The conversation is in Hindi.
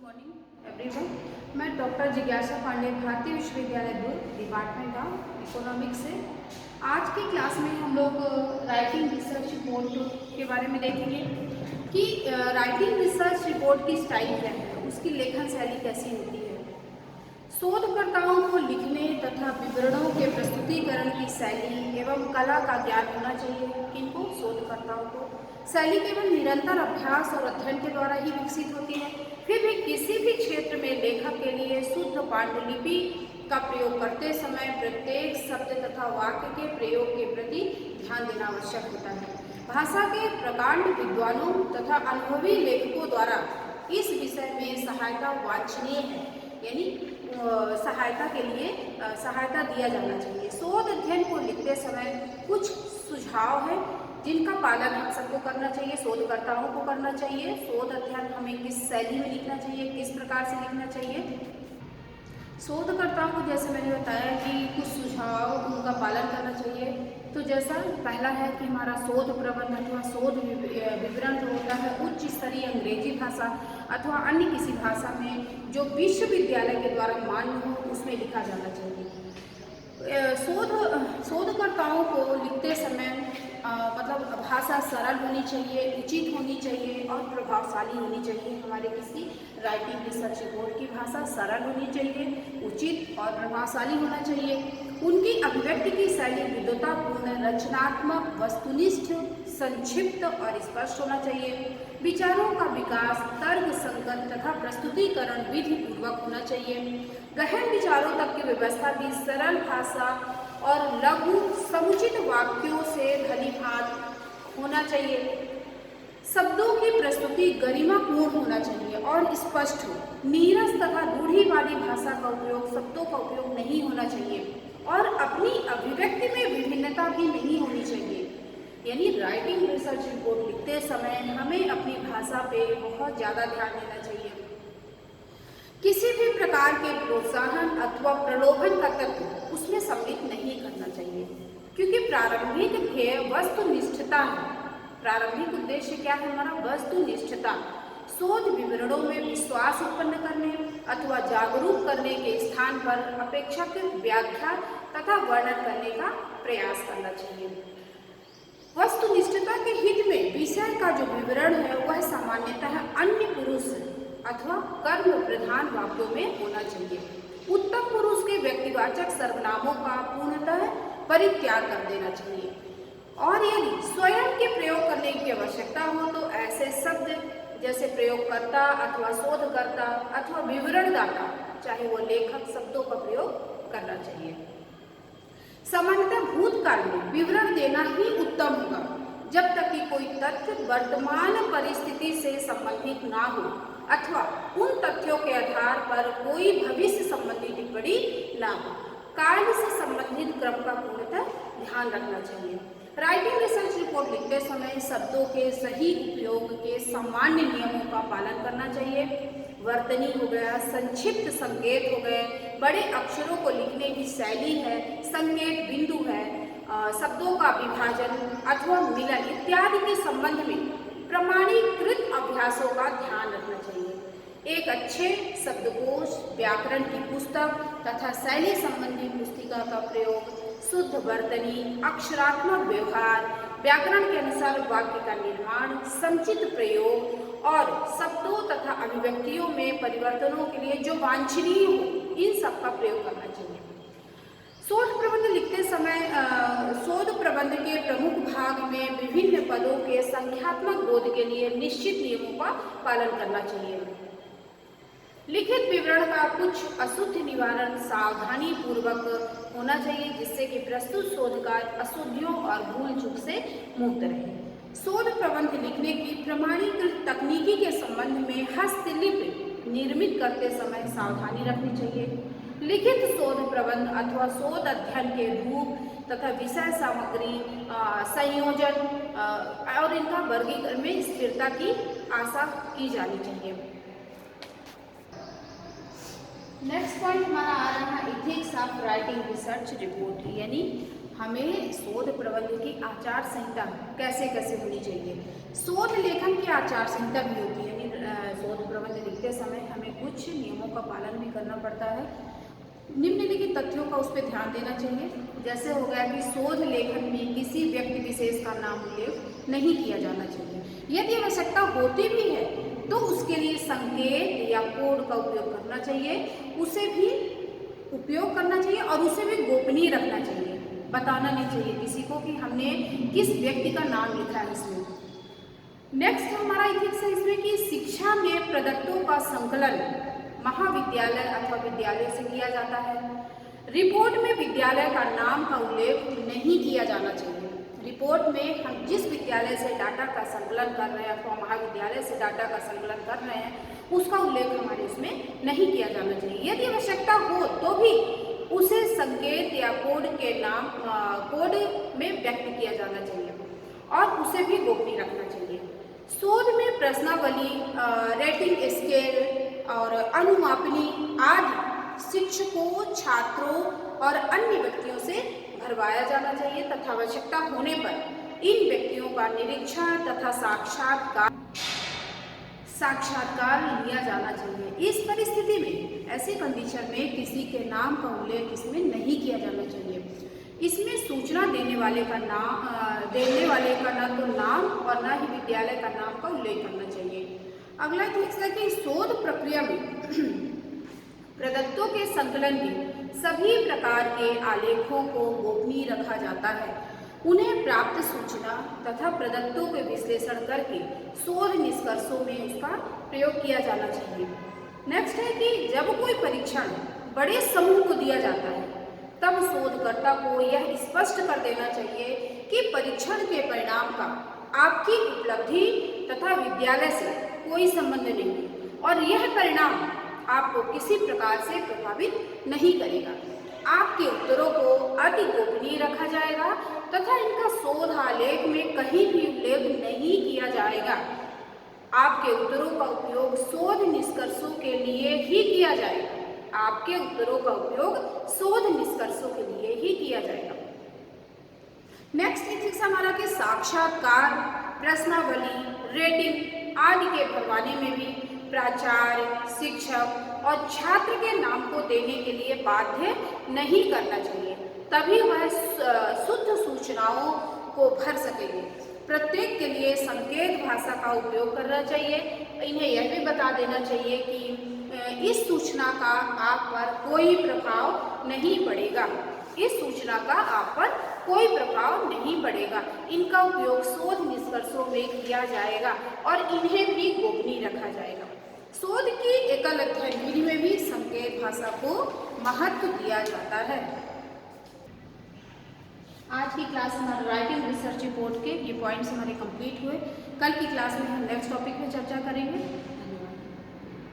Morning everyone. मैं डॉक्टर जिज्ञासा पांडे, भारतीय विश्वविद्यालय दुर्ग, डिपार्टमेंट ऑफ इकोनॉमिक्स से। आज की क्लास में हम लोग राइटिंग रिसर्च रिपोर्ट के बारे में देखेंगे कि राइटिंग रिसर्च रिपोर्ट की स्टाइल क्या है, उसकी लेखन शैली कैसी होती है। शोधकर्ताओं को लिखने तथा विवरणों के प्रस्तुतिकरण की शैली एवं कला का ज्ञान होना चाहिए। किनको? शोधकर्ताओं को। शैली केवल निरंतर अभ्यास और अध्ययन के द्वारा ही विकसित होती है। फिर भी किसी भी क्षेत्र में लेखक के लिए शुद्ध पांडुलिपि का प्रयोग करते समय प्रत्येक शब्द तथा वाक्य के प्रयोग के प्रति ध्यान देना आवश्यक होता है। भाषा के प्रकांड विद्वानों तथा अनुभवी लेखकों द्वारा इस विषय में सहायता वांछनीय है, यानी सहायता के लिए सहायता दिया जाना चाहिए। शोध अध्ययन को लिखते समय कुछ सुझाव है जिनका पालन हम सबको करना चाहिए, शोधकर्ताओं को करना चाहिए। शोध अध्ययन हमें किस शैली में लिखना चाहिए, किस प्रकार से लिखना चाहिए। शोधकर्ताओं को जैसे मैंने बताया कि कुछ सुझाव उनका पालन करना चाहिए। तो जैसा पहला है कि हमारा शोध प्रबंध अथवा शोध विवरण जो होता है उच्च स्तरीय अंग्रेजी भाषा अथवा अन्य किसी भाषा में जो विश्वविद्यालय के द्वारा मान्य हो उसमें लिखा जाना चाहिए। शोधकर्ताओं को लिखते समय मतलब भाषा सरल होनी चाहिए, उचित होनी चाहिए और प्रभावशाली होनी चाहिए। हमारे किसी राइटिंग रिसर्च रिपोर्ट की भाषा सरल होनी चाहिए, उचित और प्रभावशाली होना चाहिए। उनकी अभिव्यक्ति की शैली विद्वतापूर्ण, रचनात्मक, वस्तुनिष्ठ, संक्षिप्त और स्पष्ट होना चाहिए। विचारों का विकास तर्क संगत तथा प्रस्तुतिकरण विधि पूर्वक होना चाहिए। गहन विचारों तक की व्यवस्था भी सरल भाषा और लघु समुचित वाक्यों से भलीभांत होना चाहिए। शब्दों की प्रस्तुति गरिमापूर्ण होना चाहिए और स्पष्ट हो। नीरस तथा रूढ़ी वाली भाषा का उपयोग, शब्दों का उपयोग नहीं होना चाहिए और अपनी अभिव्यक्ति में विभिन्नता भी नहीं होनी चाहिए। यानी राइटिंग रिसर्च रिपोर्ट लिखते समय हमें अपनी भाषा पे बहुत ज़्यादा ध्यान देना चाहिए। किसी भी प्रकार के प्रोत्साहन अथवा प्रलोभन का तत्व उसमें सम्मिलित नहीं करना चाहिए, क्योंकि प्रारंभिक ध्येय वस्तुनिष्ठता है। प्रारंभिक उद्देश्य क्या है हमारा? वस्तुनिष्ठता। शोध विवरणों में विश्वास उत्पन्न करने अथवा जागरूक करने के स्थान पर अपेक्षाकृत व्याख्या तथा वर्णन करने का प्रयास करना चाहिए। वस्तुनिष्ठता के हित में विषय का जो विवरण है वह सामान्यतः अन्य पुरुष अथवा कर्म प्रधान वाक्यों में होना चाहिए। उत्तम पुरुष के व्यक्तिवाचक सर्वनामों का पूर्णतः परित्याग कर देना चाहिए और यदि स्वयं के प्रयोग करने की आवश्यकता हो तो ऐसे शब्द जैसे प्रयोगकर्ता अथवा शोधकर्ता अथवा विवरणदाता, चाहे वो लेखक, शब्दों का प्रयोग करना चाहिए। सामान्यतः भूतकाल में विवरण देना ही उत्तम होगा जब तक कि कोई तथ्य वर्तमान परिस्थिति से संबंधित ना हो अथवा उन तथ्यों के आधार पर कोई भविष्य संबंधी टिप्पणी ना हो। काल से संबंधित क्रम का पूर्णतः ध्यान रखना चाहिए। राइटिंग रिसर्च रिपोर्ट लिखते समय शब्दों के सही उपयोग के सामान्य नियमों का पालन करना चाहिए। वर्तनी हो गया, संक्षिप्त संकेत हो गए, बड़े अक्षरों को लिखने की शैली है, संकेत बिंदु है, शब्दों का विभाजन अथवा मिलन इत्यादि के संबंध में प्रमाणीकृत अभ्यासों का ध्यान रखना चाहिए। एक अच्छे शब्दकोश, व्याकरण की पुस्तक तथा शैली संबंधी पुस्तिका का प्रयोग, शुद्ध वर्तनी, अक्षरात्मक व्यवहार, व्याकरण के अनुसार वाक्य का निर्माण, समुचित प्रयोग और शब्दों तथा अभिव्यक्तियों में परिवर्तनों के लिए जो वांछनीय हो, इन सब का प्रयोग करना चाहिए। शोध प्रबंध लिखते समय शोध प्रबंध के प्रमुख भाग में विभिन्न पदों के संख्यात्मक बोध के लिए निश्चित नियमों का पालन करना चाहिए। लिखित विवरण का कुछ अशुद्ध निवारण सावधानी पूर्वक होना चाहिए, जिससे कि प्रस्तुत शोधकार अशुद्धियों और भूल चूक से मुक्त रहे। शोध प्रबंध लिखने की प्रमाणीकृत तकनीकी के संबंध में हस्तलिपि निर्मित करते समय सावधानी रखनी चाहिए। लिखित शोध प्रबंध अथवा शोध अध्ययन के रूप तथा विषय सामग्री, संयोजन और इनका वर्गीकरण में स्थिरता की आशा की जानी चाहिए। नेक्स्ट पॉइंट हमारा आ रहा है ethics of writing research report, यानी हमें शोध प्रबंध की आचार संहिता कैसे कैसे होनी चाहिए। शोध लेखन की आचार संहिता भी होती है, यानी शोध प्रबंध लिखते समय हमें कुछ नियमों का पालन भी करना पड़ता है। निम्नलिखित तथ्यों का उस पर ध्यान देना चाहिए। जैसे हो गया कि शोध लेखन में किसी व्यक्ति विशेष का नाम उल्लेख नहीं किया जाना चाहिए। यदि आवश्यकता होती भी है तो उसके लिए संकेत या कोड का उपयोग करना चाहिए, उसे भी उपयोग करना चाहिए और उसे भी गोपनीय रखना चाहिए। बताना नहीं चाहिए किसी को कि हमने किस व्यक्ति का नाम लिखा है इसमें। नेक्स्ट हमारा इथिक्स है इसमें कि शिक्षा में प्रदत्तों का संकलन महाविद्यालय अथवा विद्यालय से किया जाता है। रिपोर्ट में विद्यालय का नाम का उल्लेख नहीं किया जाना चाहिए। रिपोर्ट में हम जिस विद्यालय से डाटा का संकलन कर रहे हैं अथवा महाविद्यालय से डाटा का संकलन कर रहे हैं उसका उल्लेख हमारे उसमें नहीं किया जाना चाहिए। यदि आवश्यकता हो तो भी उसे संकेत या कोड के नाम कोड में व्यक्त किया जाना चाहिए और उसे भी गोपनीय रखना चाहिए। शोध में प्रश्नावली, रेटिंग स्केल और अनुमापनी आदि शिक्षकों, छात्रों और अन्य व्यक्तियों से भरवाया जाना चाहिए तथा आवश्यकता होने पर इन व्यक्तियों का निरीक्षण तथा साक्षात्कार लिया जाना चाहिए। इस परिस्थिति में, ऐसी कंडीशन में किसी के नाम का उल्लेख इसमें नहीं किया जाना चाहिए। इसमें सूचना देने वाले का न तो नाम और न ही विद्यालय का नाम का उल्लेख करना चाहिए। अगला इथिक्स है कि शोध प्रक्रिया में प्रदत्तों के संकलन के सभी प्रकार के आलेखों को गोपनीय रखा जाता है। उन्हें प्राप्त सूचना तथा प्रदत्तों के विश्लेषण करके शोध निष्कर्षों में उसका प्रयोग किया जाना चाहिए। नेक्स्ट है कि जब कोई परीक्षण बड़े समूह को दिया जाता है तब शोधकर्ता को यह स्पष्ट कर देना चाहिए कि परीक्षण के परिणाम का आपकी उपलब्धि तथा विद्यालय से कोई संबंध नहीं है और यह परिणाम आपको किसी प्रकार से प्रभावित नहीं करेगा। आपके उत्तरों को अति गोपनीय रखा जाएगा तथा इनका शोध आलेख में कहीं भी उल्लेख नहीं किया जाएगा। आपके उत्तरों का उपयोग शोध निष्कर्षों के लिए ही किया जाएगा। आपके उत्तरों का उपयोग शोध निष्कर्षों के लिए ही किया जाएगा। नेक्स्ट इथिक्स हमारा कि साक्षात्कार, प्रश्नावली, रेटिंग आदि के भरवाने में भी प्राचार्य, शिक्षक और छात्र के नाम को देने के लिए बाध्य नहीं करना चाहिए, तभी वह शुद्ध सूचनाओं को भर सकेंगे। प्रत्येक के लिए संकेत भाषा का उपयोग करना चाहिए। इन्हें यह भी बता देना चाहिए कि इस सूचना का आप पर कोई प्रभाव नहीं पड़ेगा। इस सूचना का आप पर कोई प्रभाव नहीं पड़ेगा। इनका उपयोग शोध निष्कर्षों में किया जाएगा और इन्हें भी गोपनीय रखा जाएगा। शोध की एकल अध्ययन विधि में भी संकेत भाषा को महत्व दिया जाता है। आज की क्लास हमारे राइटिंग रिसर्च रिपोर्ट के ये पॉइंट्स हमारे कंप्लीट हुए। कल की क्लास में हम नेक्स्ट टॉपिक में चर्चा करेंगे।